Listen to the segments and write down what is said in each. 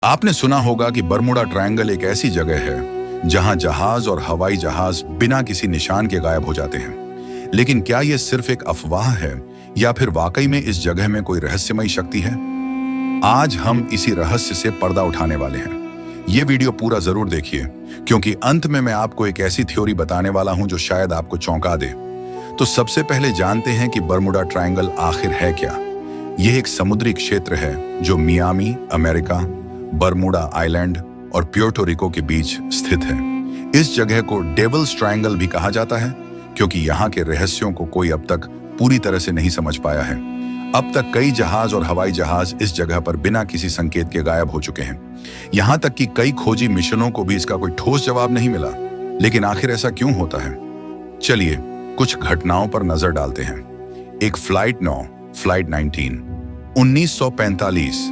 आपने सुना होगा कि बरमुडा ट्रायंगल एक ऐसी जगह है जहां जहाज और हवाई जहाज बिना किसी निशान के गायब हो जाते हैं। लेकिन क्या यह सिर्फ एक अफवाह है या फिर वाकई में इस जगह में कोई रहस्यमयी शक्ति है? आज हम इसी रहस्य से पर्दा उठाने वाले हैं। ये वीडियो पूरा जरूर देखिए, क्योंकि अंत में मैं आपको एक ऐसी थ्योरी बताने वाला हूं जो शायद आपको चौंका दे। तो सबसे पहले जानते हैं कि बरमुडा ट्रायंगल आखिर है क्या। यह एक समुद्री क्षेत्र है जो मियामी, अमेरिका, बरमुडा आइलैंड और प्यूर्टो रिको के बीच स्थित है। इस जगह को डेविल्स ट्रायंगल भी कहा जाता है, क्योंकि यहाँ के रहस्यों को कोई अब तक पूरी तरह से नहीं समझ पाया है। अब तक कई जहाज और हवाई जहाज इस जगह पर बिना किसी संकेत के गायब हो चुके हैं। यहाँ तक कि कई खोजी मिशनों को भी इसका कोई ठोस जवाब नहीं मिला। लेकिन आखिर ऐसा क्यों होता है? चलिए कुछ घटनाओं पर नजर डालते हैं। एक फ्लाइट 19, 1945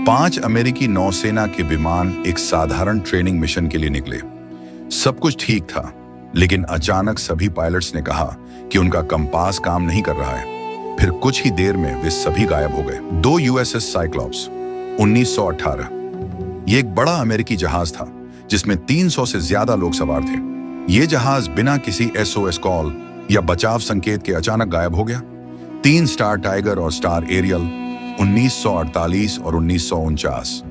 5 अमेरिकी नौसेना के विमान एक साधारण ट्रेनिंग मिशन के लिए निकले। सब कुछ ठीक था, लेकिन अचानक सभी पायलट्स ने कहा कि उनका कंपास काम नहीं कर रहा है। फिर कुछ ही देर में वे सभी गायब हो गए। 2 यूएसएस साइक्लॉप्स 1918, ये एक बड़ा अमेरिकी जहाज था जिसमें 300 से ज्यादा लोग सवार थे। ये जहाज बिना किसी एसओएस कॉल या बचाव संकेत के अचानक गायब हो गया। 3 स्टार टाइगर और स्टार एरियल 1948 और 1949,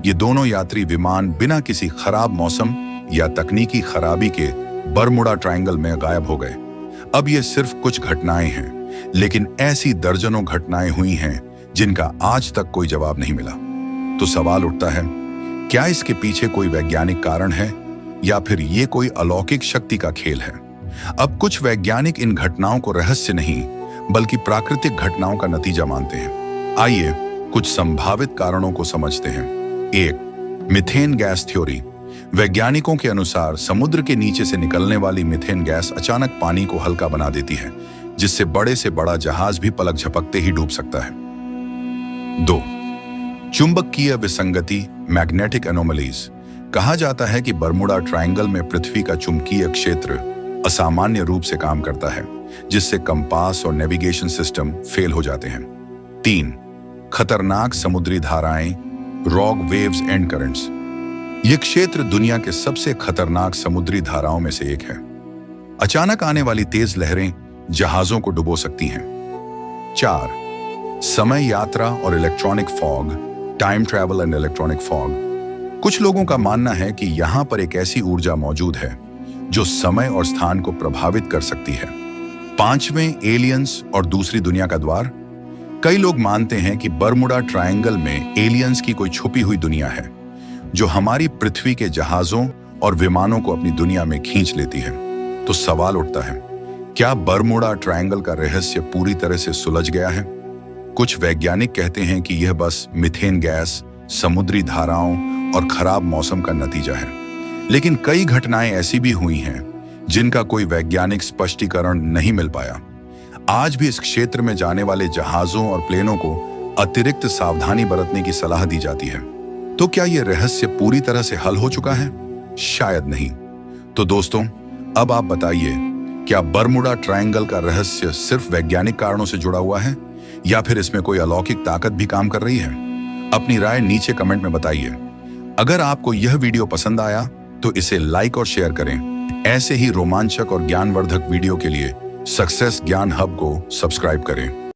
ये दोनों यात्री विमान बिना किसी खराब मौसम या तकनीकी खराबी के बरमुडा ट्रायंगल में गायब हो गए। अब ये सिर्फ कुछ घटनाएं हैं, लेकिन ऐसी दर्जनों घटनाएं हुई हैं जिनका आज तक कोई जवाब नहीं मिला। तो सवाल उठता है, क्या इसके पीछे कोई वैज्ञानिक कारण है या फिर ये कोई अलौकिक शक्ति का खेल है? अब कुछ वैज्ञानिक इन घटनाओं को रहस्य नहीं बल्कि प्राकृतिक घटनाओं का नतीजा मानते हैं। आइए कुछ संभावित कारणों को समझते हैं। 1. Methane gas theory. वैज्ञानिकों के अनुसार समुद्र के नीचे से निकलने वाली मीथेन गैस अचानक पानी को हल्का बना देती है, जिससे बड़े से बड़ा जहाज भी पलक झपकते ही डूब सकता है। 2. चुंबकीय विसंगति, मैग्नेटिक एनोमलीज। कहा जाता है कि बरमुडा ट्रायंगल में पृथ्वी का चुंबकीय क्षेत्र असामान्य रूप से काम करता है, जिससे कंपास और नेविगेशन सिस्टम फेल हो जाते हैं। 3. खतरनाक समुद्री धाराएं, रॉक वेव्स एंड करंट्स। यह क्षेत्र दुनिया के सबसे खतरनाक समुद्री धाराओं में से एक है। अचानक आने वाली तेज लहरें जहाजों को डुबो सकती हैं। 4. समय यात्रा और electronic fog, time travel and electronic fog. कुछ लोगों का मानना है कि यहां पर एक ऐसी ऊर्जा मौजूद है जो समय और स्थान को प्रभावित कर सकती है। 5वें एलियंस और दूसरी दुनिया का द्वार। कई लोग मानते हैं कि बरमुडा ट्रायंगल में एलियंस की कोई छुपी हुई दुनिया है जो हमारी पृथ्वी के जहाजों और विमानों को अपनी दुनिया में खींच लेती है। तो सवाल उठता है, क्या बरमुडा ट्रायंगल का रहस्य पूरी तरह से सुलझ गया है? कुछ वैज्ञानिक कहते हैं कि यह बस मीथेन गैस, समुद्री धाराओं और खराब मौसम का नतीजा है। लेकिन कई घटनाएं ऐसी भी हुई हैं जिनका कोई वैज्ञानिक स्पष्टीकरण नहीं मिल पाया। आज भी इस क्षेत्र में जाने वाले जहाजों और प्लेनों को अतिरिक्त सावधानी बरतने की सलाह दी जाती है। तो क्या यह रहस्य पूरी तरह से हल हो चुका है? शायद नहीं। तो दोस्तों, अब आप बताइए, क्या बरमुडा ट्रायंगल का रहस्य सिर्फ वैज्ञानिक कारणों से जुड़ा हुआ है या फिर इसमें कोई अलौकिक ताकत भी काम कर रही है? अपनी राय नीचे कमेंट में बताइए। अगर आपको यह वीडियो पसंद आया तो इसे लाइक और शेयर करें। ऐसे ही रोमांचक और ज्ञानवर्धक वीडियो के लिए सक्सेस ज्ञान हब को सब्सक्राइब करें।